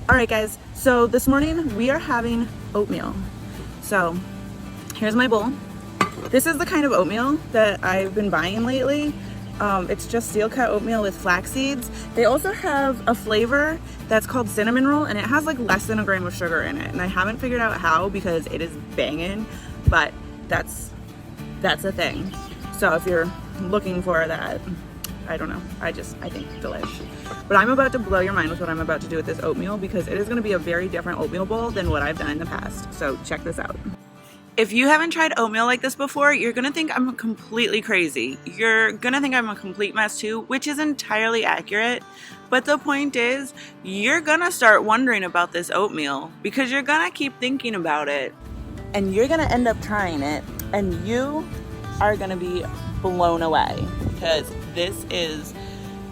Alright guys, so this morning we are having oatmeal. So here's my bowl. This is the kind of oatmeal that I've been buying lately. It's just steel cut oatmeal with flax seeds. They also have a flavor that's called cinnamon roll, and it has like less than a gram of sugar in it. And I haven't figured out how because it is banging, but that's a thing. So if you're looking for that, I don't know. I think delish. But I'm about to blow your mind with what I'm about to do with this oatmeal because it is going to be a very different oatmeal bowl than what I've done in the past. So check this out. If you haven't tried oatmeal like this before, you're going to think I'm completely crazy. You're going to think I'm a complete mess too, which is entirely accurate. But the point is, you're going to start wondering about this oatmeal because you're going to keep thinking about it and you're going to end up trying it and you are going to be blown away because this is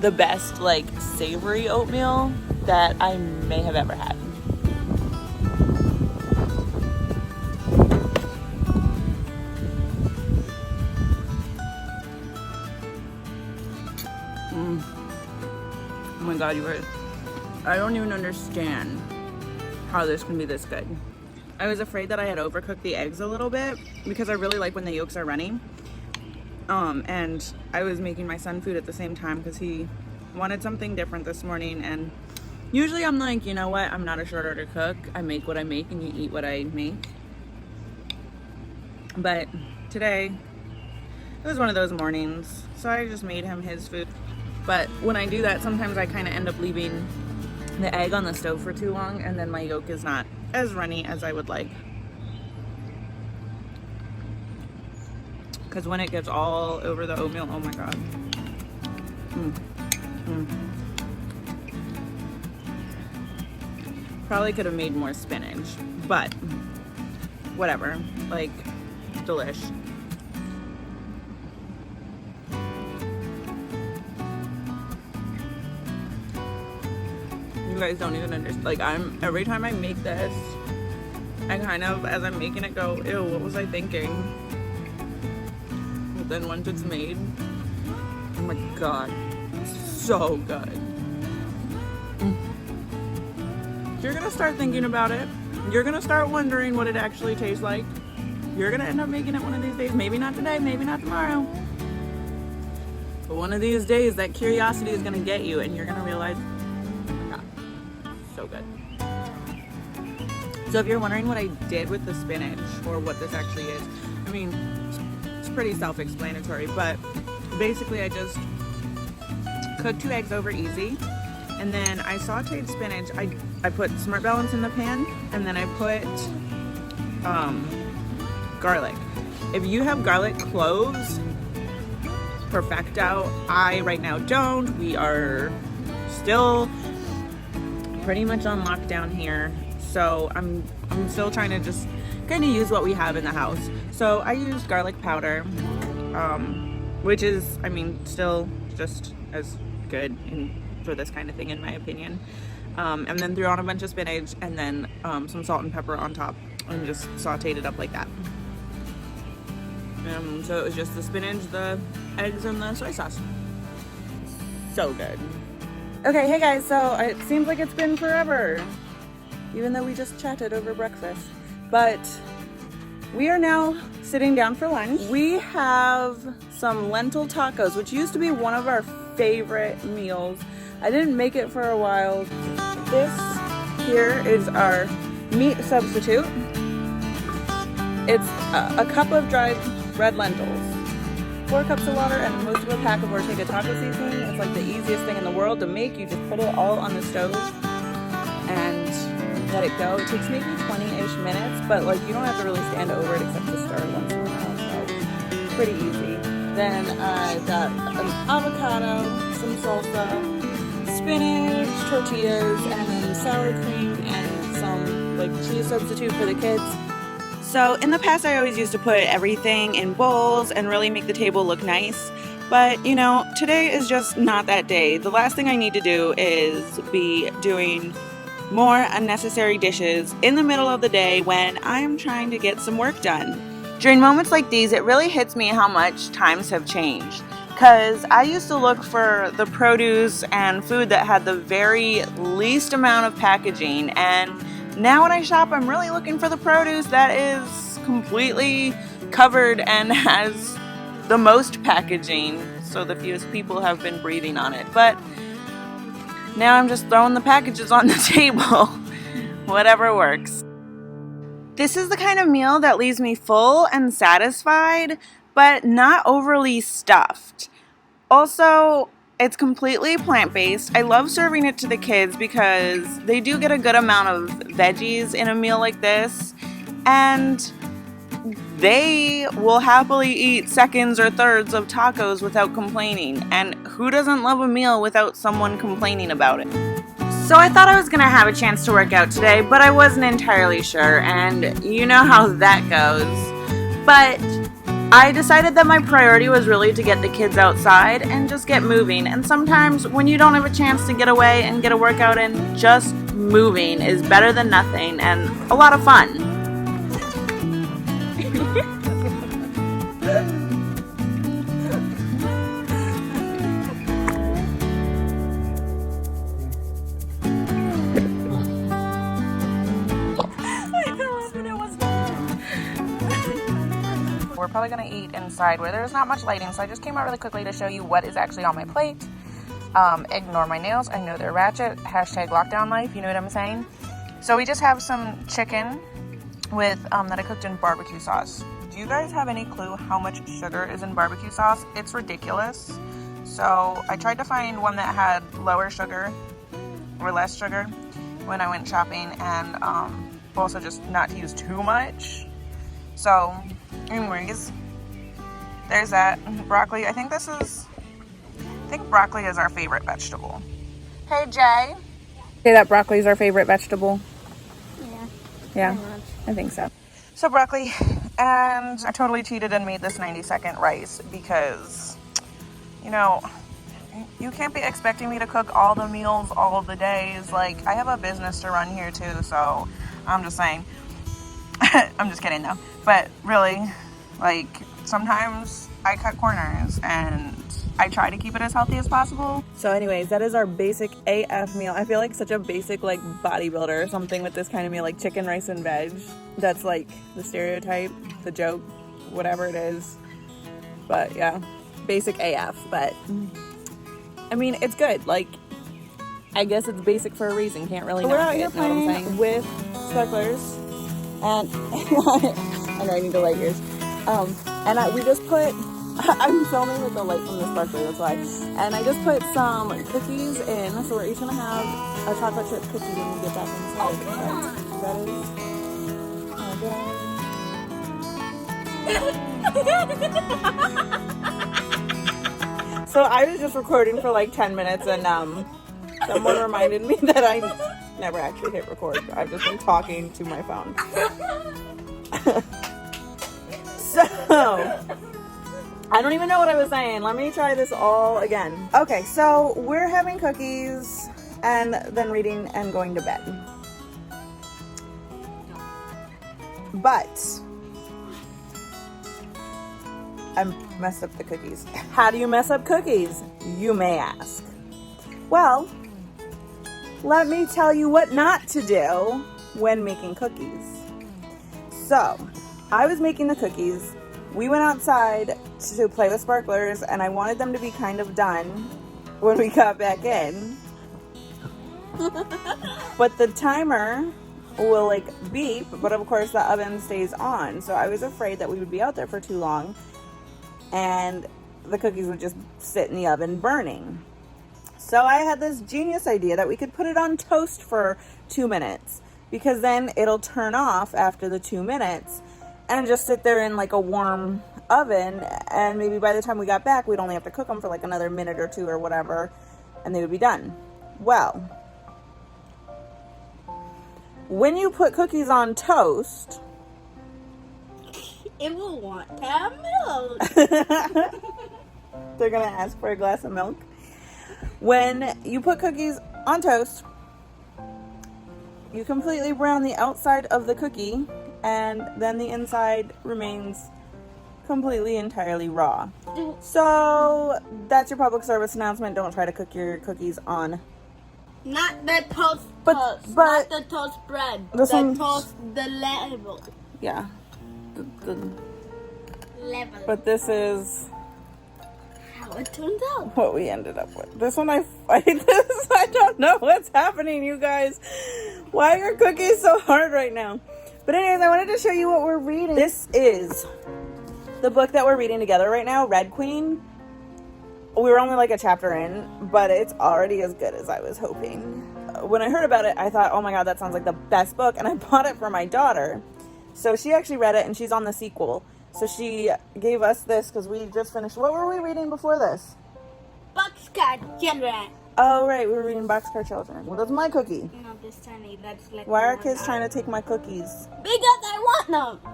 the best like savory oatmeal that I may have ever had. Oh my god, you guys. I don't even understand how this can be this good. I was afraid that I had overcooked the eggs a little bit because I really like when the yolks are runny. And I was making my son food at the same time because he wanted something different this morning, and usually I'm like, you know what, I'm not a short order cook. I make what I make and you eat what I make. But today it was one of those mornings, so I just made him his food. But when I do that, sometimes I kind of end up leaving the egg on the stove for too long, and then my yolk is not as runny as I would like. Because when it gets all over the oatmeal, oh my god. Probably could have made more spinach, but whatever. Like, delish. You guys don't even understand. Like, every time I make this, I kind of, as I'm making it, go, ew, what was I thinking? But then once it's made, oh my god, it's so good. You're gonna start thinking about it. You're gonna start wondering what it actually tastes like. You're gonna end up making it one of these days. Maybe not today, maybe not tomorrow. But one of these days, that curiosity is gonna get you and you're gonna realize, oh my god, so good. So if you're wondering what I did with the spinach or what this actually is, I mean, it's pretty self-explanatory, but basically I just cooked 2 eggs over easy, and then I sauteed spinach. I put smart balance in the pan, and then I put garlic. If you have garlic cloves, perfecto. I right now don't. We are still pretty much on lockdown here, so I'm still trying to just kind of use what we have in the house. So I used garlic powder, which is, I mean, still just as good for this kind of thing in my opinion. And then threw on a bunch of spinach and then some salt and pepper on top and just sauteed it up like that. So it was just the spinach, the eggs, and the soy sauce. So good. Okay, hey guys, so it seems like it's been forever, even though we just chatted over breakfast. But we are now sitting down for lunch. We have some lentil tacos, which used to be one of our favorite meals. I didn't make it for a while. This here is our meat substitute. It's a cup of dried red lentils, 4 cups of water, and most of a pack of Ortega taco seasoning. It's like the easiest thing in the world to make. You just put it all on the stove and let it go. It takes maybe 20-ish minutes, but like you don't have to really stand over it except to stir once in a while, so pretty easy. Then I got an avocado, some salsa, spinach, tortillas, and then sour cream and some like cheese substitute for the kids. So in the past, I always used to put everything in bowls and really make the table look nice. But, you know, today is just not that day. The last thing I need to do is be doing more unnecessary dishes in the middle of the day when I'm trying to get some work done. During moments like these, it really hits me how much times have changed. because I used to look for the produce and food that had the very least amount of packaging, and now when I shop, I'm really looking for the produce that is completely covered and has the most packaging, so the fewest people have been breathing on it. But now I'm just throwing the packages on the table. Whatever works. This is the kind of meal that leaves me full and satisfied, but not overly stuffed. Also, it's completely plant-based. I love serving it to the kids because they do get a good amount of veggies in a meal like this, and they will happily eat seconds or thirds of tacos without complaining. And who doesn't love a meal without someone complaining about it? So I thought I was gonna have a chance to work out today, but I wasn't entirely sure, and you know how that goes. But I decided that my priority was really to get the kids outside and just get moving. And sometimes when you don't have a chance to get away and get a workout in, just moving is better than nothing and a lot of fun. We're probably gonna eat inside where there's not much lighting, so I just came out really quickly to show you what is actually on my plate. Ignore my nails, I know they're ratchet. Hashtag lockdown life, you know what I'm saying? So we just have some chicken with that I cooked in barbecue sauce. Do you guys have any clue how much sugar is in barbecue sauce? It's ridiculous. So I tried to find one that had lower sugar or less sugar when I went shopping, and also just not to use too much. So anyways, there's that. Broccoli, I think broccoli is our favorite vegetable. Hey Jay. Say that broccoli is our favorite vegetable. Yeah, I think so. So broccoli, and I totally cheated and made this 90-second rice because, you know, you can't be expecting me to cook all the meals all of the days. Like, I have a business to run here too, so I'm just saying. I'm just kidding though. But really, like, sometimes I cut corners and I try to keep it as healthy as possible. So anyways, that is our basic AF meal. I feel like such a basic, like, bodybuilder or something with this kind of meal, like chicken, rice, and veg. That's like the stereotype, the joke, whatever it is. But yeah, basic AF. But I mean, it's good. Like, I guess it's basic for a reason. Can't really knock it. We're out here playing with sparklers. And I know I need to light yours. And we just put, I'm filming with the light from the sparkler, that's why. And I just put some cookies in, so we're each gonna have a chocolate chip cookie when we get back inside. So that is, So I was just recording for like 10 minutes, and someone reminded me that I never actually hit record. I've just been talking to my phone. So, I don't even know what I was saying. Let me try this all again. Okay, so we're having cookies and then reading and going to bed. But I messed up the cookies. How do you mess up cookies, you may ask? Well, let me tell you what not to do when making cookies. So, I was making the cookies. We went outside to play with sparklers, and I wanted them to be kind of done when we got back in. But the timer will like beep, but of course the oven stays on. So I was afraid that we would be out there for too long and the cookies would just sit in the oven burning. So I had this genius idea that we could put it on toast for 2 minutes, because then it'll turn off after the 2 minutes and just sit there in like a warm oven, and maybe by the time we got back we'd only have to cook them for like another minute or two or whatever, and they would be done. Well, when you put cookies on toast, it will want to have milk. They're gonna ask for a glass of milk. When you put cookies on toast, you completely brown the outside of the cookie, and then the inside remains completely entirely raw. So that's your public service announcement. Don't try to cook your cookies on. Not the toast, But- toast. but- Not the toast bread. This The one's- toast, the level. Yeah. Level. But this is How it turns out. what we ended up with. This one I fight this. I don't know what's happening, you guys. Why are cookies so hard right now? But anyways, I wanted to show you what we're reading. This is the book that we're reading together right now, Red Queen. We were only like a chapter in, but it's already as good as I was hoping. When I heard about it, I thought, oh my god, that sounds like the best book, and I bought it for my daughter. So she actually read it, and she's on the sequel. So she gave us this because we just finished. What were we reading before this? Boxcar children. Oh, right, we were reading Boxcar Children. Well, that's my cookie. No, this tiny. That's like. Why are kids trying to take my cookies? Because I want them.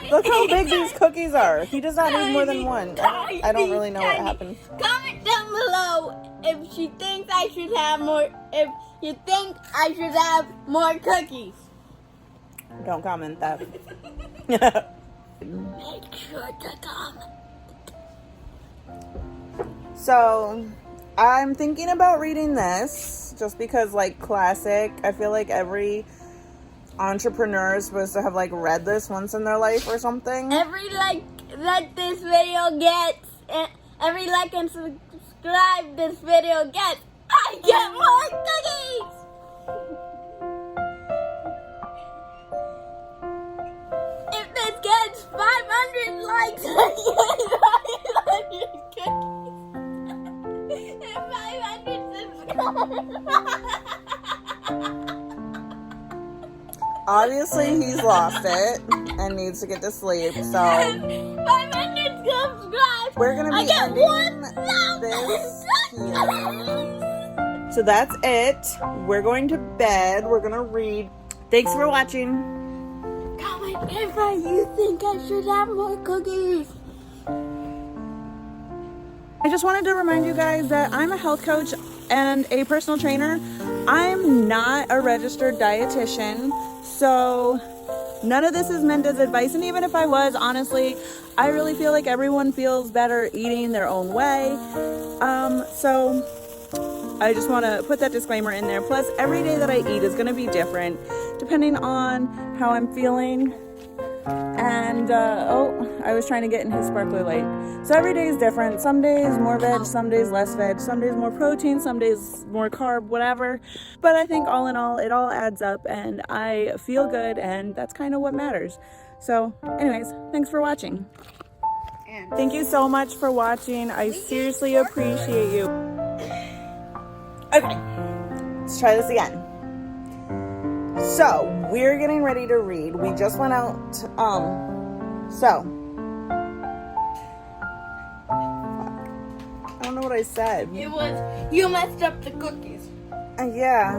Look how big these cookies are. He does not need more than one. I don't really know what happened. Comment down below if she thinks I should have more. If you think I should have more cookies. Don't comment that. Make sure to comment. So, I'm thinking about reading this just because, like, classic. I feel like every entrepreneur is supposed to have, like, read this once in their life or something. Every like that this video gets, every like and subscribe this video gets, I get more cookies. If this gets 500 likes, I get 500 cookies. And 500 subscribers. Obviously, he's lost it and needs to get to sleep, so 500 subscribers. we're going to I be get ending 1,000 this cookies. here. So that's it. We're going to bed. We're going to read. Thanks for watching. Comment if you think I should have more cookies. I just wanted to remind you guys that I'm a health coach and a personal trainer. I'm not a registered dietitian, so none of this is meant as advice. And even if I was, honestly, I really feel like everyone feels better eating their own way. So I just want to put that disclaimer in there. Plus, every day that I eat is going to be different depending on how I'm feeling. And, I was trying to get in his sparkler light. So every day is different. Some days more veg, some days less veg, some days more protein, some days more carb, whatever. But I think all in all, it all adds up and I feel good and that's kind of what matters. So anyways, thanks for watching. Thank you so much for watching. I seriously appreciate you. Okay, let's try this again. So, we're getting ready to read. We just went out, I don't know what I said. It was, you messed up the cookies. Yeah,